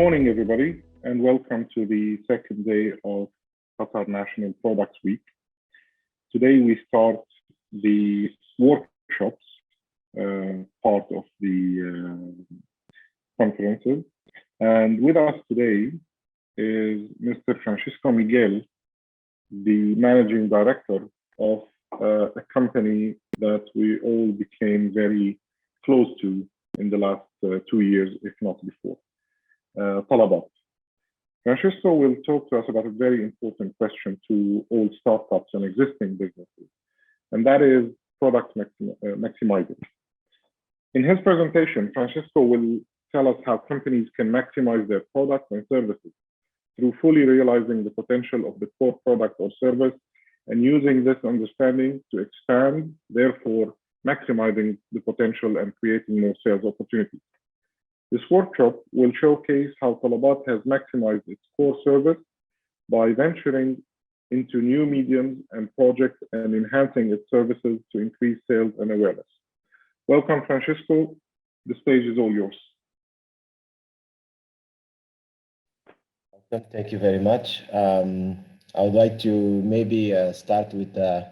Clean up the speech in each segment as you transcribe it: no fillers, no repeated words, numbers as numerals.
morning, everybody, and welcome to the second day of Qatar National Products Week. Today, we start the workshops part of the conferences. And with us today is Mr. Francisco Miguel, the Managing Director of a company that we all became very close to in the last 2 years, if not before. طلبات. Francisco will talk to us about a very important question to all startups and existing businesses, and that is product maximizing. In his presentation, Francisco will tell us how companies can maximize their products and services through fully realizing the potential of the core product or service and using this understanding to expand, therefore maximizing the potential and creating more sales opportunities. This workshop will showcase how Talabat has maximized its core service by venturing into new mediums and projects and enhancing its services to increase sales and awareness. Welcome, Francisco. The stage is all yours. Thank you very much. I would like to maybe start with the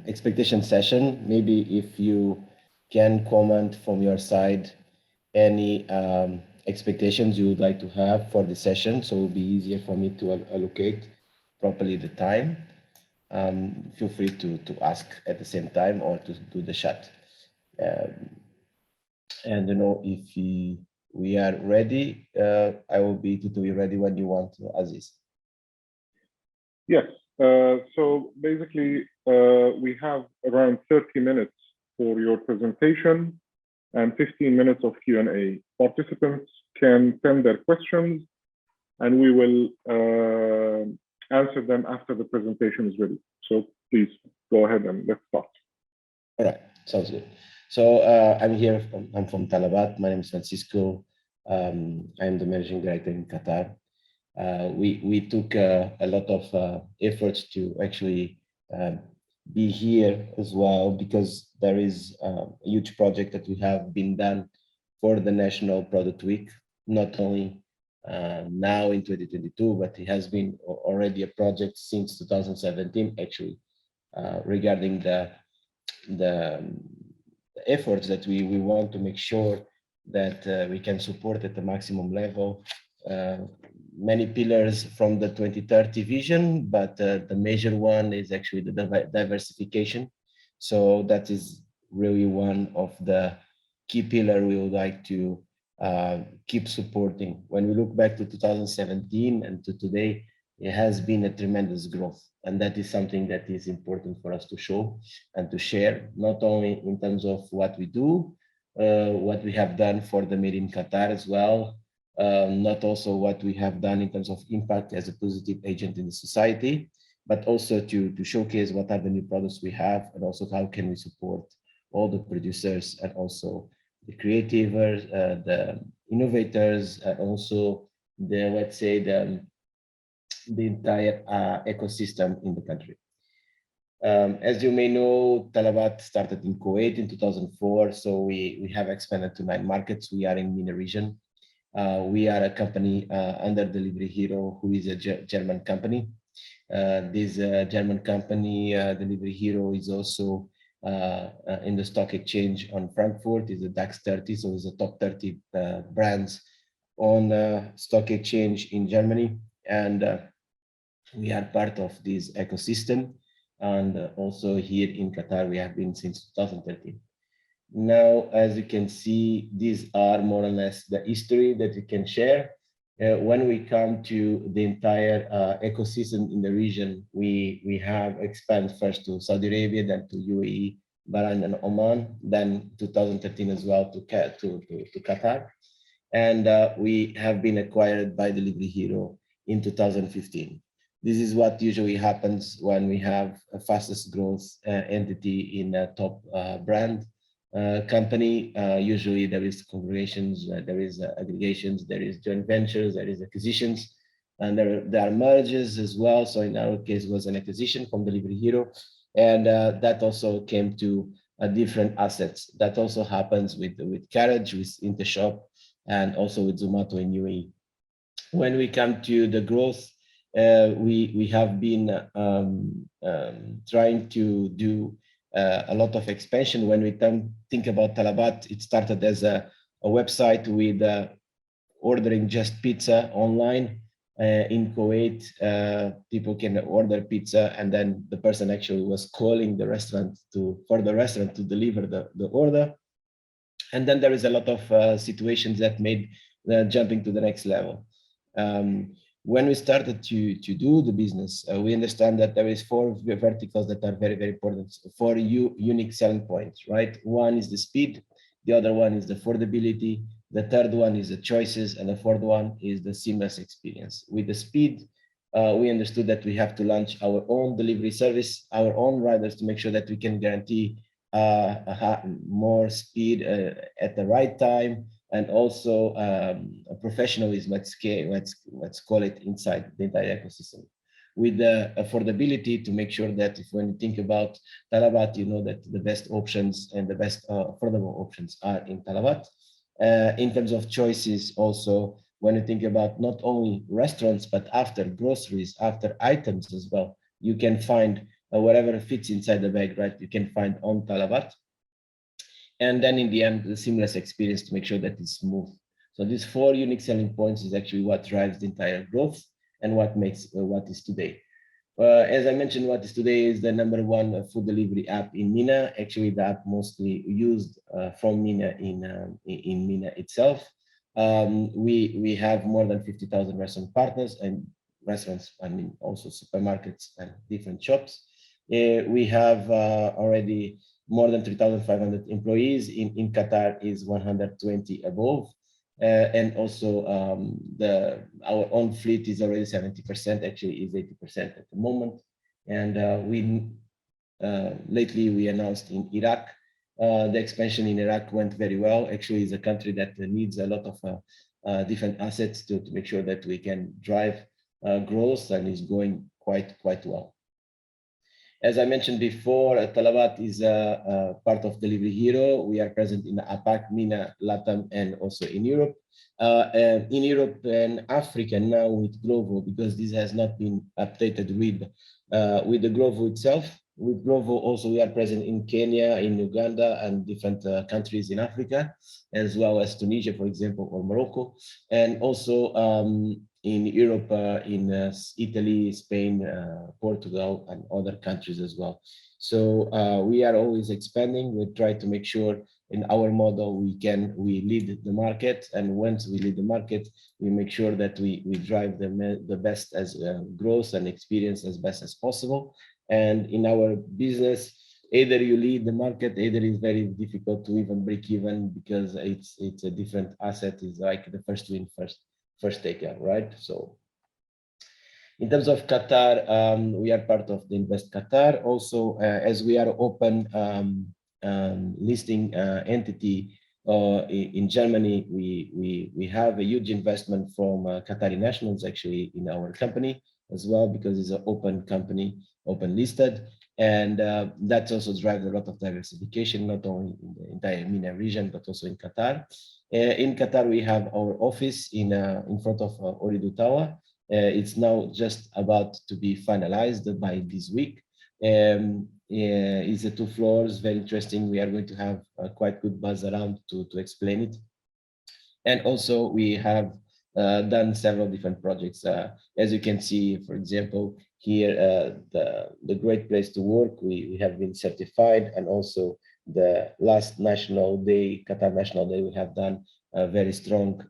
expectation session. Maybe if you can comment from your side any expectations you would like to have for the session, so it will be easier for me to allocate properly the time. Feel free to ask at the same time or to do the chat. And you know, if we are ready, I will be totally ready when you want, Aziz. Yes. So basically, we have around 30 minutes for your presentation and 15 minutes of Q&A. Participants can send their questions and we will answer them after the presentation is ready. So please go ahead and let's start. All right, sounds good. So I'm from Talabat. My name is Francisco. I'm the managing director in Qatar. We took a lot of efforts to actually be here as well, because there is a huge project that we have been done for the National Product Week, not only now in 2022, but it has been already a project since 2017, actually, regarding the efforts that we want to make sure that we can support at the maximum level. Many pillars from the 2030 vision, but the major one is actually the diversification. So that is really one of the key pillars we would like to keep supporting. When we look back to 2017 and to today, it has been a tremendous growth. And that is something that is important for us to show and to share, not only in terms of what we do, what we have done for the Made in Qatar as well, not also what we have done in terms of impact as a positive agent in the society, but also to showcase what are the new products we have, and also how can we support all the producers and also the creators, the innovators, and also the, let's say, the entire ecosystem in the country. As you may know, Talabat started in Kuwait in 2004, so we have expanded to 9 markets. We are in MENA region. We are a company under Delivery Hero, who is a German company. This German company, Delivery Hero, is also in the stock exchange on Frankfurt. Is a DAX 30, so it's a top 30 brands on stock exchange in Germany. And we are part of this ecosystem. And also here in Qatar, we have been since 2013. Now, as you can see, these are more or less the history that we can share. When we come to the entire ecosystem in the region, we have expanded first to Saudi Arabia, then to UAE, Bahrain, and Oman, then 2013 as well to Qatar. And we have been acquired by Delivery Hero in 2015. This is what usually happens when we have a fastest growth entity in a top brand company. Usually there is congregations, there is aggregations, there is joint ventures, there is acquisitions, and there are mergers as well. So in our case, it was an acquisition from Delivery Hero, and that also came to different assets. That also happens with Carriage, with Intershop, and also with Zomato in UAE. When we come to the growth, we have been trying to do a lot of expansion. When we think about Talabat, it started as a website with ordering just pizza online. In Kuwait, people can order pizza, and then the person actually was calling the restaurant for the restaurant to deliver the order. And then there is a lot of situations that made jumping to the next level. When we started to do the business, we understand that there is 4 verticals that are very, very important, 4 unique selling points, right? One is the speed, the other one is the affordability, the third one is the choices, and the fourth one is the seamless experience. With the speed, we understood that we have to launch our own delivery service, our own riders, to make sure that we can guarantee more speed at the right time, and also professionalism at scale, let's call it, inside the entire ecosystem. With the affordability, to make sure that when you think about Talabat, you know that the best options and the best affordable options are in Talabat. In terms of choices, also, when you think about not only restaurants, but after groceries, after items as well, you can find whatever fits inside the bag, right? You can find on Talabat. And then in the end, the seamless experience to make sure that it's smooth. So these 4 unique selling points is actually what drives the entire growth and what makes what is today. As I mentioned, what is today is the #1 food delivery app in MENA. Actually, the app mostly used from MENA in MENA itself. We have more than 50,000 restaurant partners, and restaurants, I mean, also supermarkets and different shops. We have already more than 3,500 employees. In Qatar is 120 above. And also our own fleet is already 70%, actually is 80% at the moment. And lately we announced in Iraq, the expansion in Iraq went very well. Actually, it's a country that needs a lot of different assets to make sure that we can drive growth, and is going quite well. As I mentioned before, Talabat is a part of Delivery Hero. We are present in APAC, MENA, LATAM, and also in Europe. In Europe and Africa now with Glovo, because this has not been updated with the Glovo itself. With Glovo also we are present in Kenya, in Uganda, and different countries in Africa, as well as Tunisia, for example, or Morocco, and also in Europe, in Italy, Spain, Portugal, and other countries as well. So we are always expanding. We try to make sure in our model we lead the market, and once we lead the market, we make sure that we drive the best as growth and experience as best as possible. And in our business, either you lead the market, either it's very difficult to even break even, because it's a different asset. It's like the first win, first taker, right? So in terms of Qatar, we are part of the Invest Qatar. Also, as we are open listing entity in Germany, we have a huge investment from Qatari nationals actually in our company as well, because it's an open company, open listed. And that also drives a lot of diversification, not only in the entire MENA region, but also in Qatar. In Qatar, we have our office in front of Ooredoo Tower. It's now just about to be finalized by this week. It's 2 floors, very interesting. We are going to have quite good buzz around to explain it. And also we have done several different projects. As you can see, for example, here, the Great Place to Work, we have been certified, and also the last National Day, Qatar National Day, we have done a very strong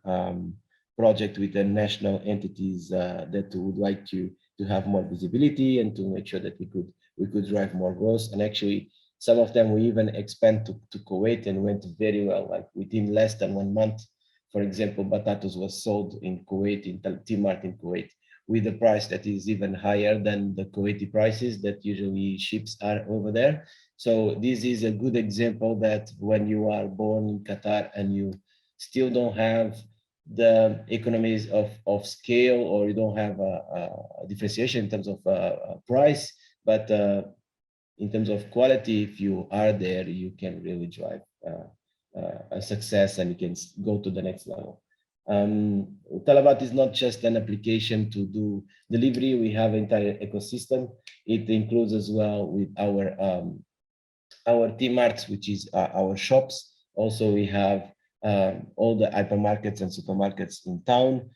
project with the national entities that would like to have more visibility and to make sure that we could drive more growth. And actually, some of them we even expand to Kuwait, and went very well, like within less than 1 month. For example, Batatos was sold in Kuwait, in T-Mart in Kuwait, with a price that is even higher than the Kuwaiti prices that usually ships are over there. So this is a good example that when you are born in Qatar and you still don't have the economies of scale, or you don't have a differentiation in terms of price, but in terms of quality, if you are there, you can really drive a success, and you can go to the next level. طلبات is not just an application to do delivery. We have an entire ecosystem. It includes as well with our T-marts, which is our shops. Also, we have all the hypermarkets and supermarkets in town.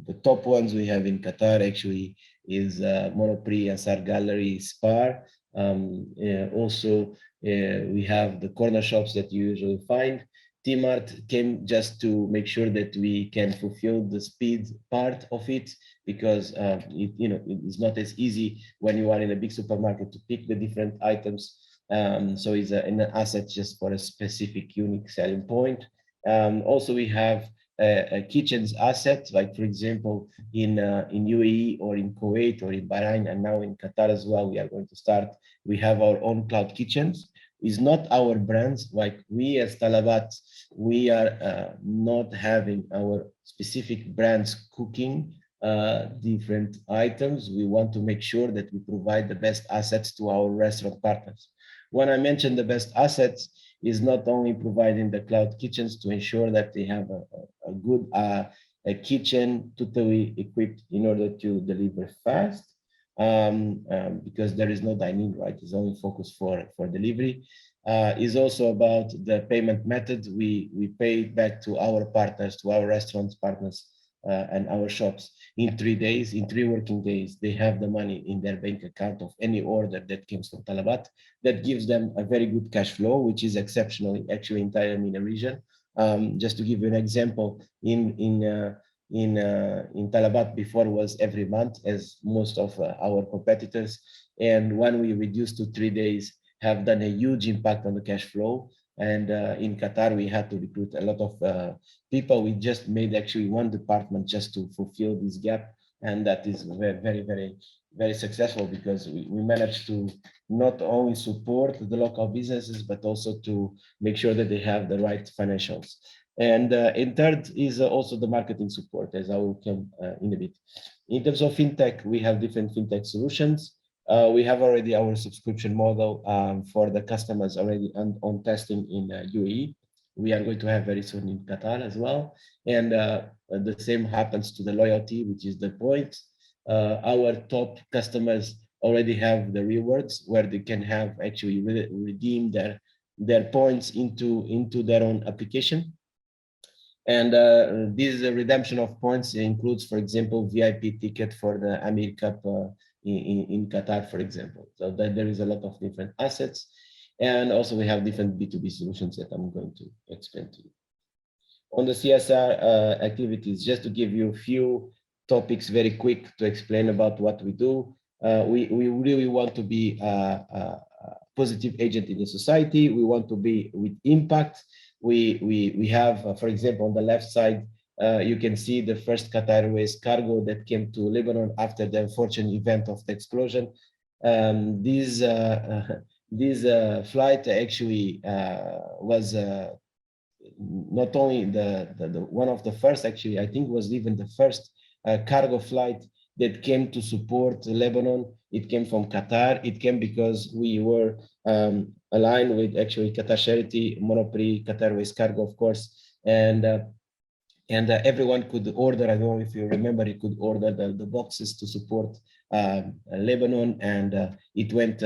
The top ones we have in Qatar actually is Monoprix, Asar Gallery, Spar. Also, we have the corner shops that you usually find. T-Mart came just to make sure that we can fulfill the speed part of it, because it's not as easy when you are in a big supermarket to pick the different items. So it's an asset just for a specific unique selling point. Also, we have a kitchens asset, like for example, in UAE or in Kuwait or in Bahrain, and now in Qatar as well, we are going to start. We have our own cloud kitchens. It's not our brands, like we as Talabat, we are not having our specific brands cooking different items. We want to make sure that we provide the best assets to our restaurant partners. When I mention the best assets, is not only providing the cloud kitchens to ensure that they have a good a kitchen totally equipped in order to deliver fast, because there is no dining, right? It's only focused for delivery. Is also about the payment method. We pay back to our partners, to our restaurant partners and our shops in 3 days, in 3 working days. They have the money in their bank account of any order that comes from Talabat. That gives them a very good cash flow, which is exceptional actually in entire MENA region. Just to give you an example, in Talabat before was every month, as most of our competitors, and when we reduced to 3 days, have done a huge impact on the cash flow. And in Qatar, we had to recruit a lot of people. We just made actually one department just to fulfill this gap, and that is very successful, because we managed to not only support the local businesses, but also to make sure that they have the right financials. And in third is also the marketing support, as I will come in a bit. In terms of fintech, we have different fintech solutions. We have already our subscription model for the customers already on testing in UAE. We are going to have very soon in Qatar as well. And the same happens to the loyalty, which is the points. Our top customers already have the rewards where they can have actually redeem their points into their own application. And this redemption of points includes, for example, VIP ticket for the Amir Cup in Qatar, for example. So that there is a lot of different assets. And also we have different B2B solutions that I'm going to explain to you. On the CSR activities, just to give you a few topics very quick to explain about what we do. We really want to be a positive agent in the society. We want to be with impact. We have, for example, on the left side, you can see the first Qatar Airways cargo that came to Lebanon after the unfortunate event of the explosion. This flight actually was not only the one of the first, actually, I think was even the first cargo flight that came to support Lebanon. It came from Qatar. It came because we were aligned with actually Qatar Charity, Monoprix, Qatar Airways Cargo, of course, and everyone could order. I don't know if you remember, you could order the boxes to support Lebanon, and it went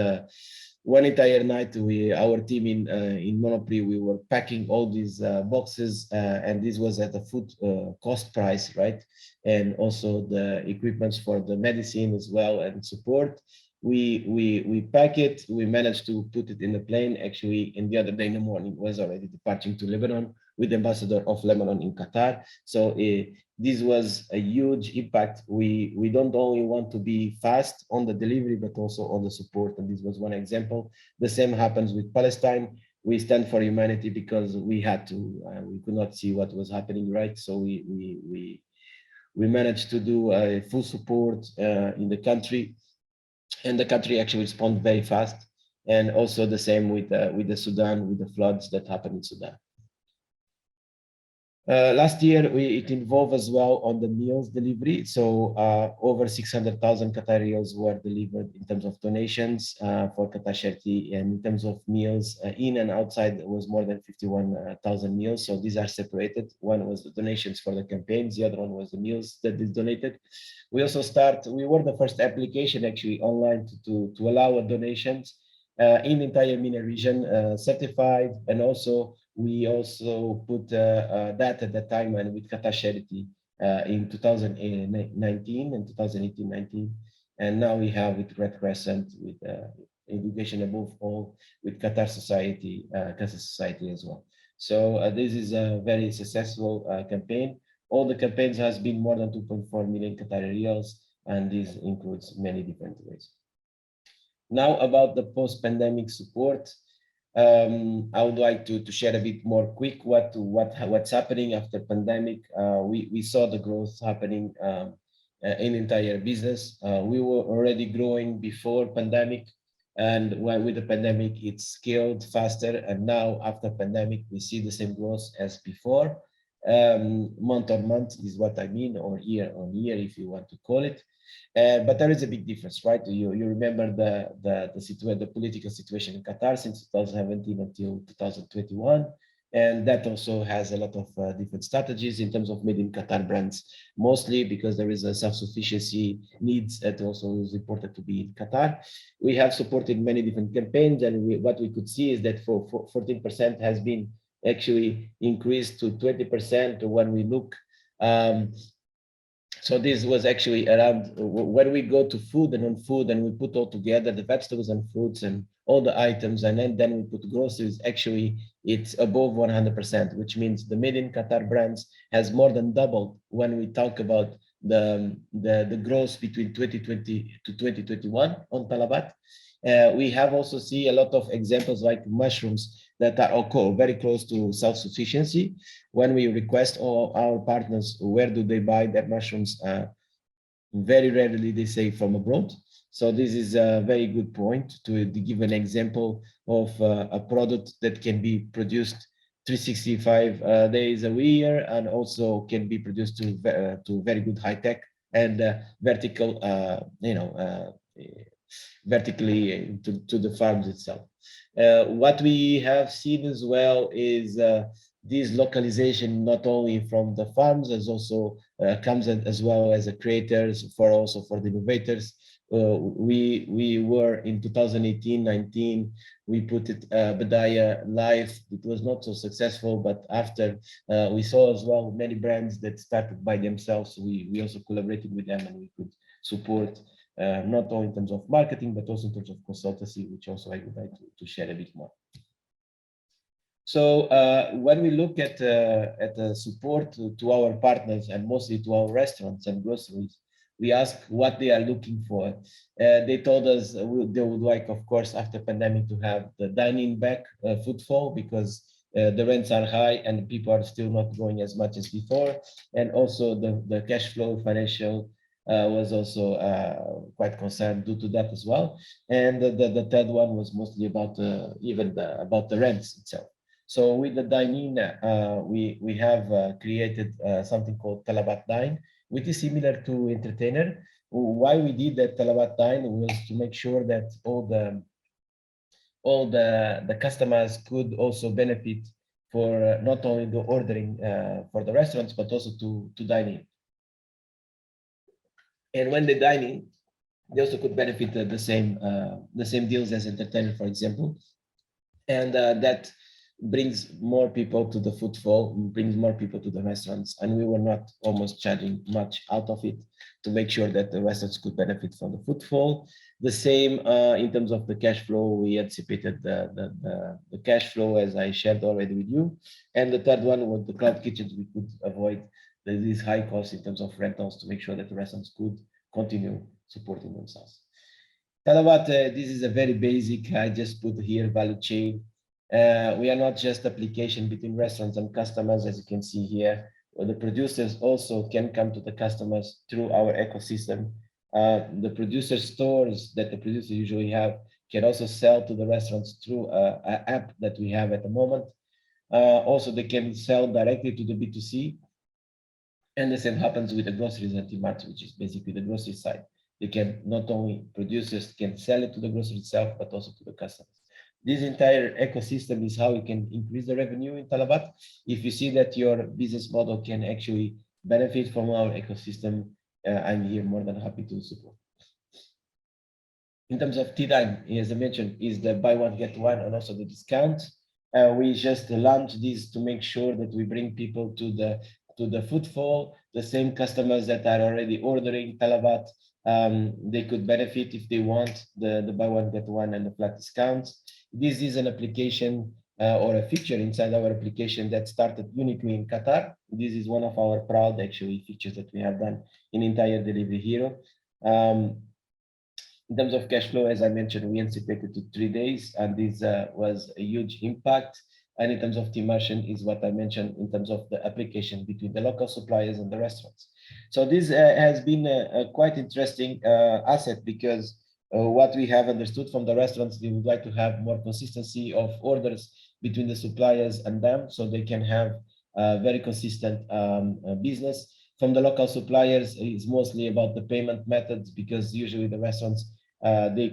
one entire night. Our team in Monoprix, we were packing all these boxes, and this was at a food cost price, right? And also the equipments for the medicine as well and support. We pack it. We managed to put it in the plane. Actually, and the other day in the morning was already departing to Lebanon with the ambassador of Lebanon in Qatar. So this was a huge impact. We don't only want to be fast on the delivery, but also on the support. And this was one example. The same happens with Palestine. We stand for humanity because we had to. We could not see what was happening, right? So we managed to do a full support in the country, and the country actually responded very fast. And also the same with the Sudan, with the floods that happened in Sudan. Last year, it involved as well on the meals delivery. So over 600,000 Qatar riyals were delivered in terms of donations for Qatar charity, and in terms of meals in and outside, it was more than 51,000 meals. So these are separated. One was the donations for the campaigns, the other one was the meals that is donated. We also we were the first application actually online to allow donations in the entire MENA region, certified, and also we also put that at the time and with Qatar Charity in 2019 and 2018-19. And now we have with Red Crescent, with Education Above All, with Qatar Society as well. So this is a very successful campaign. All the campaigns has been more than 2.4 million Qatari riyals, and this includes many different ways. Now about the post-pandemic support. I would like to share a bit more quick what's happening after pandemic. We saw the growth happening in entire business. We were already growing before pandemic, and with the pandemic, it scaled faster. And now after pandemic, we see the same growth as before. Month on month is what I mean, or year on year, if you want to call it. But there is a big difference, right? You remember the political situation in Qatar since 2017 until 2021. And that also has a lot of different strategies in terms of made in Qatar brands, mostly because there is a self-sufficiency needs that also is important to be in Qatar. We have supported many different campaigns, and what we could see is that for 14% has been actually increased to 20% when we look. So this was actually around when we go to food and non-food, and we put all together the vegetables and fruits and all the items, and then we put groceries. Actually, it's above 100%, which means the made in Qatar brands has more than doubled when we talk about the growth between 2020 to 2021 on Talabat. We have also see a lot of examples like mushrooms that are very close to self-sufficiency. When we request all our partners, where do they buy their mushrooms? Very rarely they say from abroad. So this is a very good point to give an example of a product that can be produced 365 days a year, and also can be produced to very good high tech and vertical, vertically to the farms itself. What we have seen as well is this localization, not only from the farms, as also comes as well as the creators, also for the innovators. We were in 2018-19, we put it Badaya live. It was not so successful, but after we saw as well many brands that started by themselves. We also collaborated with them, and we could support not only in terms of marketing, but also in terms of consultancy, which also I would like to share a bit more. So when we look at the support to our partners, and mostly to our restaurants and groceries, we ask what they are looking for. They told us they would like, of course, after pandemic, to have the dining back footfall, because the rents are high and people are still not going as much as before. And also the cash flow financial was also quite concerned due to that as well. And the third one was mostly about about the rents itself. So with the dine-in, we have created something called Talabat Dine, which is similar to Entertainer. Why we did that Talabat Dine was to make sure that all the customers could also benefit for not only the ordering for the restaurants, but also to dine in. And when they dine in, they also could benefit the same deals as Entertainer, for example. And that brings more people to the footfall, brings more people to the restaurants, and we were not almost charging much out of it to make sure that the restaurants could benefit from the footfall. The same in terms of the cash flow, we anticipated the cash flow, as I shared already with you. And the third one was the cloud kitchens. We could avoid these high costs in terms of rentals to make sure that the restaurants could continue supporting themselves. Talabat, this is a very basic, I just put here value chain. We are not just application between restaurants and customers, as you can see here. The producers also can come to the customers through our ecosystem. The producer stores that the producers usually have can also sell to the restaurants through an app that we have at the moment. Also, they can sell directly to the B2C. And the same happens with the groceries and T-Mart, which is basically the grocery side. They can not only producers can sell it to the grocery itself, but also to the customers. This entire ecosystem is how you can increase the revenue in Talabat. If you see that your business model can actually benefit from our ecosystem, I'm here more than happy to support. In terms of T-Time, as I mentioned, is the buy one, get one, and also the discount. We just launched this to make sure that we bring people to the footfall, the same customers that are already ordering Talabat, they could benefit if they want the buy one, get one, and the flat discounts. This is an application or a feature inside our application that started uniquely in Qatar. This is one of our proud actually features that we have done in entire Delivery Hero. In terms of cash flow, as I mentioned, we anticipated to 3 days, and this was a huge impact. And in terms of immersion is what I mentioned in terms of the application between the local suppliers and the restaurants. So this has been a quite interesting asset because what we have understood from the restaurants, they would like to have more consistency of orders between the suppliers and them, so they can have a very consistent business. From the local suppliers, it's mostly about the payment methods because usually the restaurants, they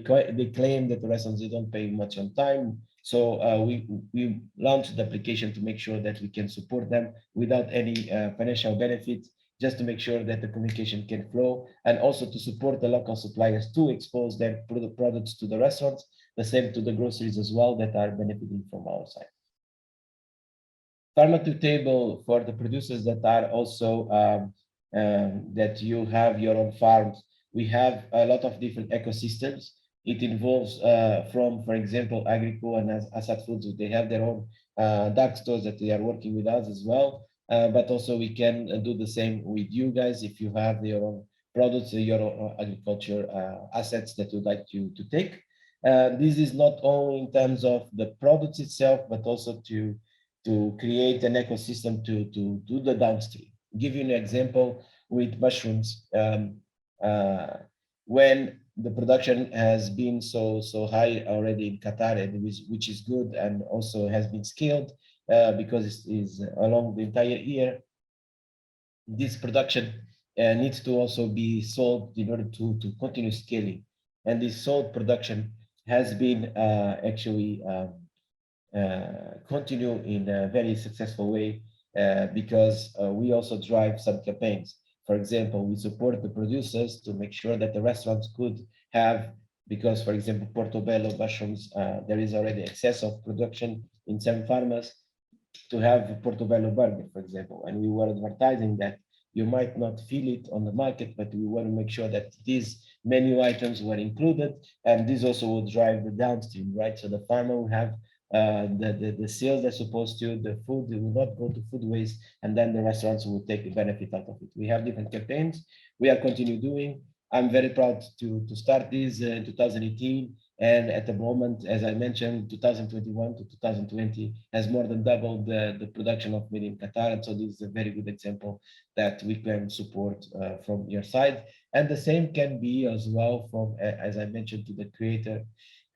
claim that the restaurants, they don't pay much on time. So we launched the application to make sure that we can support them without any financial benefit, just to make sure that the communication can flow, and also to support the local suppliers to expose their products to the restaurants, the same to the groceries as well that are benefiting from our side. Farmer to table for the producers that are also that you have your own farms. We have a lot of different ecosystems. It involves from, for example, Agrico and Asad Foods. They have their own dark stores that they are working with us as well. But also we can do the same with you guys if you have your own products, your own agriculture assets that you'd like to take. This is not only in terms of the products itself, but also to create an ecosystem to do the downstream. Give you an example with mushrooms. When the production has been so high already in Qatar, and which is good, and also has been scaled because it is along the entire year. This production needs to also be sold in order to continue scaling, and this sold production has been actually continue in a very successful way because we also drive some campaigns. For example, we support the producers to make sure that the restaurants could have, because for example, Portobello mushrooms, there is already excess of production in some farmers, to have Portobello burger, for example, and we were advertising that. You might not feel it on the market, but we want to make sure that these menu items were included, and this also will drive the downstream, right? So the farmer will have the sales they're supposed to, the food will not go to food waste, and then the restaurants will take the benefit out of it. We have different campaigns we are continue doing. I'm very proud to start this in 2018, and at the moment, as I mentioned, 2021 to 2020 has more than doubled the production of meat in Qatar, and so this is a very good example that we can support from your side. And the same can be as well from, as I mentioned, to the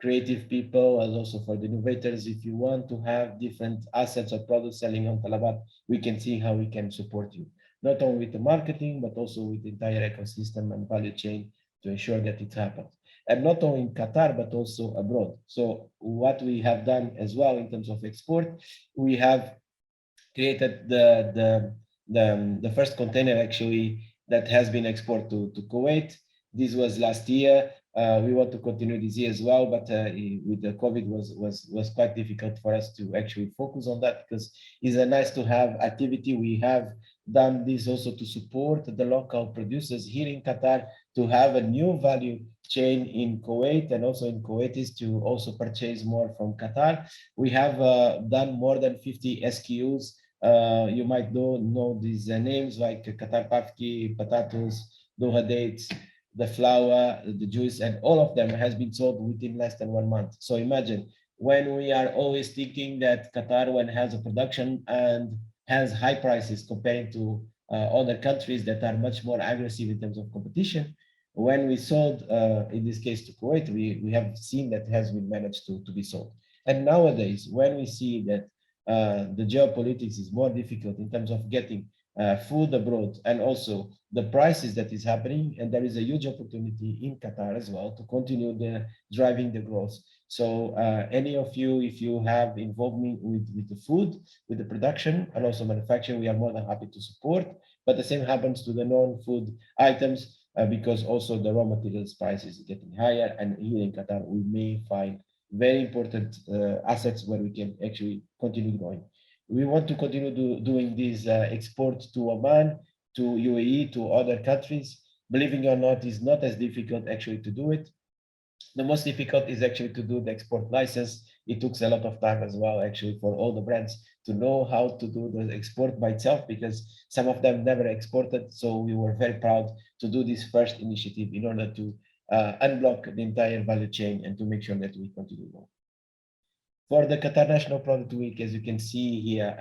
creative people, and also for the innovators. If you want to have different assets or products selling on Talabat, we can see how we can support you, not only with the marketing, but also with the entire ecosystem and value chain to ensure that it happens. And not only in Qatar, but also abroad. So what we have done as well in terms of export, we have created the first container actually that has been exported to Kuwait. This was last year. We want to continue this year as well, but with the COVID was quite difficult for us to actually focus on that, because it's a nice to have activity. We have done this also to support the local producers here in Qatar to have a new value chain in Kuwait, and also in Kuwaitis to also purchase more from Qatar. We have done more than 50 SKUs. You might know these names like Qatar Pafki, potatoes, Doha dates, the flour, the juice, and all of them has been sold within less than 1 month. So imagine, when we are always thinking that Qatar, when has a production and has high prices comparing to other countries that are much more aggressive in terms of competition, when we sold, in this case to Kuwait, we have seen that has been managed to be sold. And nowadays, when we see that the geopolitics is more difficult in terms of getting food abroad, and also the prices that is happening, and there is a huge opportunity in Qatar as well to continue driving the growth. So any of you, if you have involvement with the food, with the production and also manufacturing, we are more than happy to support. But the same happens to the non-food items because also the raw materials prices are getting higher, and here in Qatar we may find very important assets where we can actually continue growing. We want to continue doing this export to Oman, to UAE, to other countries. Believing or not, is not as difficult actually to do it. The most difficult is actually to do the export license. It took a lot of time as well, actually, for all the brands to know how to do the export by itself, because some of them never exported. So we were very proud to do this first initiative in order to unblock the entire value chain and to make sure that we continue on. For the Qatar National Product Week, as you can see here,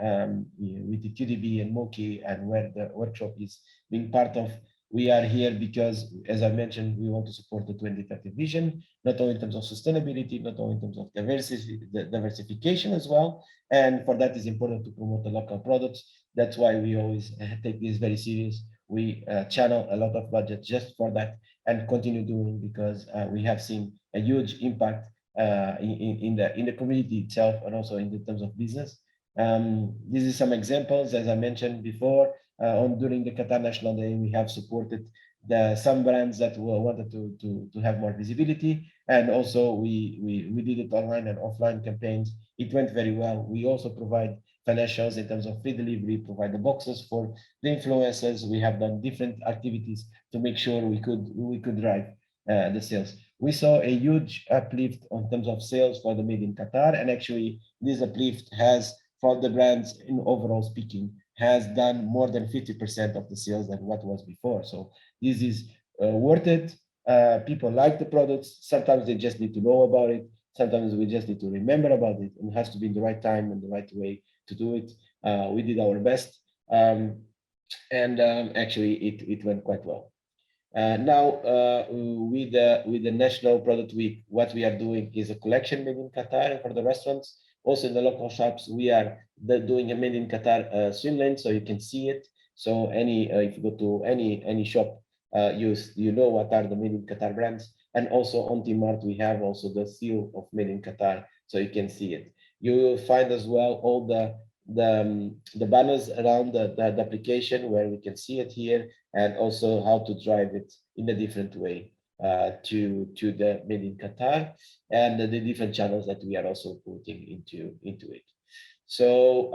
with the QDB and Moki, and where the workshop is being part of, we are here because, as I mentioned, we want to support the 2030 vision, not only in terms of sustainability, not only in terms of diversification as well. And for that, it's important to promote the local products. That's why we always take this very serious. We channel a lot of budget just for that and continue doing, because we have seen a huge impact in the community itself, and also in the terms of business. This is some examples, as I mentioned before. During the Qatar National Day, we have supported some brands that wanted to have more visibility, and also we did it online and offline campaigns. It went very well. We also provide financials in terms of free delivery, provide the boxes for the influencers. We have done different activities to make sure we could drive the sales. We saw a huge uplift in terms of sales for the Made in Qatar, and actually this uplift has, for the brands in overall speaking, has done more than 50% of the sales than what was before. So this is worth it. People like the products. Sometimes they just need to know about it. Sometimes we just need to remember about it, and it has to be in the right time and the right way to do it. We did our best, and actually it went quite well. Now, with the National Product Week, what we are doing is a collection made in Qatar for the restaurants. Also in the local shops, we are doing a made in Qatar swim lane, so you can see it. So if you go to any shop, you know what are the made in Qatar brands. And also on T-Mart, we have also the seal of made in Qatar, so you can see it. You will find as well all the banners around the application, where we can see it here, and also how to drive it in a different way to the Made in Qatar, and the different channels that we are also putting into it. So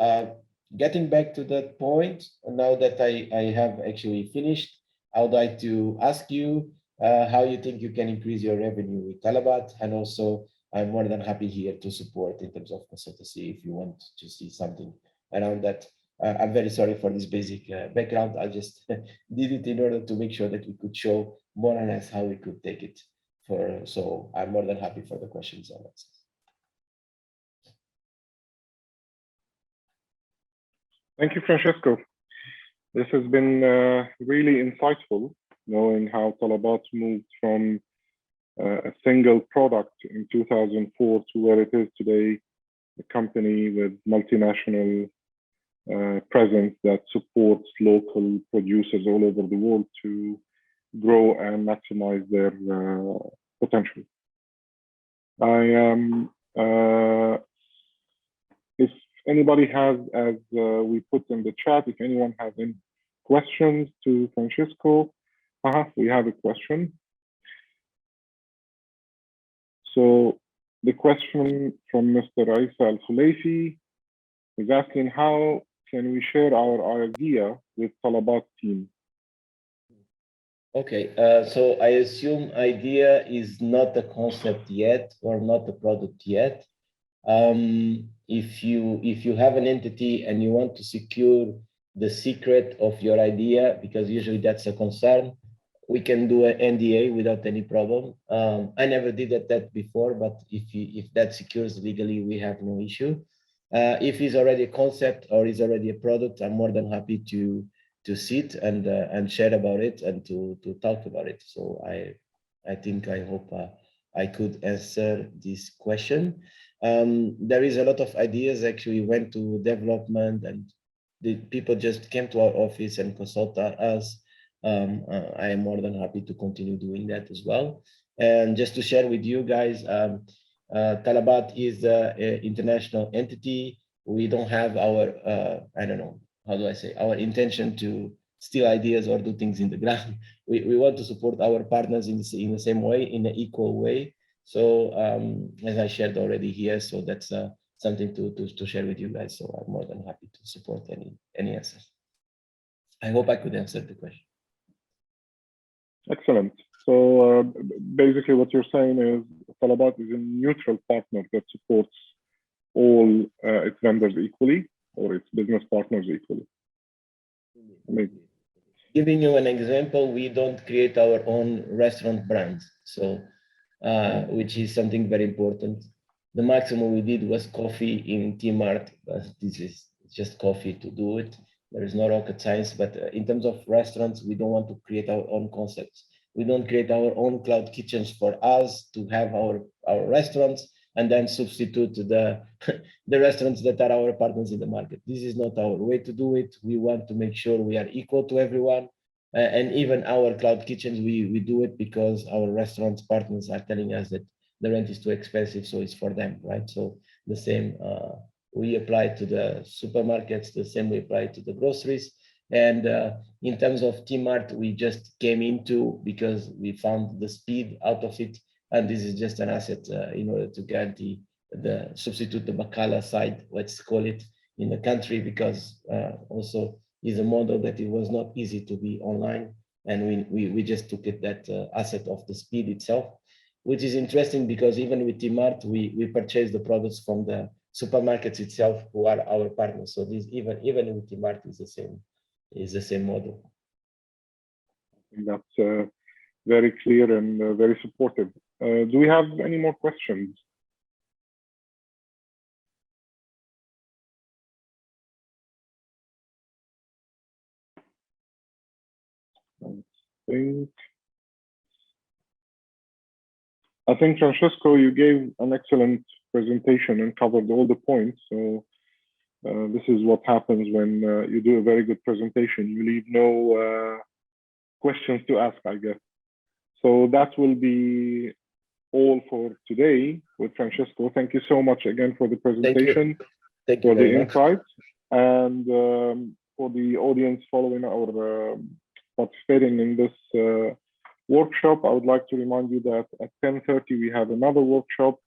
getting back to that point, now that I have actually finished, I would like to ask you how you think you can increase your revenue with Talabat, and also I'm more than happy here to support in terms of consultancy if you want to see something around that. I'm very sorry for this basic background. I just did it in order to make sure that we could show more or less how we could take it for. So I'm more than happy for the questions and answers. Thank you, Francesco. This has been really insightful, knowing how Talabat moved from a single product in 2004 to where it is today, a company with multinational presence that supports local producers all over the world to grow and maximize their potential. If anybody has, as we put in the chat, if anyone has any questions to Francesco, we have a question. So the question from Mr. Isa Al-Khulaifi is asking, how can we share our idea with Talabat team? Okay, so I assume idea is not a concept yet, or not a product yet. If you have an entity and you want to secure the secret of your idea, because usually that's a concern, we can do an NDA without any problem. I never did that before, but if that secures legally, we have no issue. If it's already a concept or is already a product, I'm more than happy to sit and share about it and to talk about it. So I hope I could answer this question. There is a lot of ideas. Actually, we went to development, and the people just came to our office and consulted us. I am more than happy to continue doing that as well. And just to share with you guys, Talabot is an international entity. We don't have our, I don't know, how do I say, our intention to steal ideas or do things in the ground. We want to support our partners in the same way, in an equal way. So as I shared already here, so that's something to share with you guys. So I'm more than happy to support any answers. I hope I could answer the question. Excellent. So basically what you're saying is Talabot is a neutral partner that supports all its vendors equally, or its business partners equally. Amazing. Giving you an example, we don't create our own restaurant brands, so which is something very important. The maximum we did was coffee in T-Mart, but this is just coffee to do it. There is no rocket science, but in terms of restaurants, we don't want to create our own concepts. We don't create our own cloud kitchens for us to have our restaurants and then substitute the restaurants that are our partners in the market. This is not our way to do it. We want to make sure we are equal to everyone. And even our cloud kitchens, we do it because our restaurants partners are telling us that the rent is too expensive, so it's for them, right? So the same we apply to the supermarkets, the same we apply to the groceries. And in terms of T-Mart, we just came into because we found the speed out of it. And this is just an asset in order to guarantee substitute the Bacala side, let's call it, in the country, because also is a model that it was not easy to be online. And we just took it that asset of the speed itself, which is interesting because even with T-Mart, we purchase the products from the supermarkets itself, who are our partners. So this even with T-Mart is the same model. That's very clear and very supportive. Do we have any more questions? I think Francisco, you gave an excellent presentation and covered all the points. So this is what happens when you do a very good presentation. You leave no questions to ask, I guess. So that will be all for today with Francisco. Thank you so much again for the presentation, Thank you for the very much. insights, and for the audience following our participating in this workshop. I would like to remind you that at 10:30 we have another workshop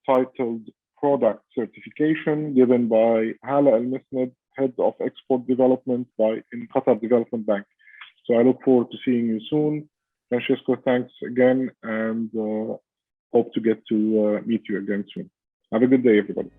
titled Product Certification, given by Hala Al-Misnad, Head of Export Development in Qatar Development Bank. So I look forward to seeing you soon. Francisco, thanks again, and hope to get to meet you again soon. Have a good day, everybody.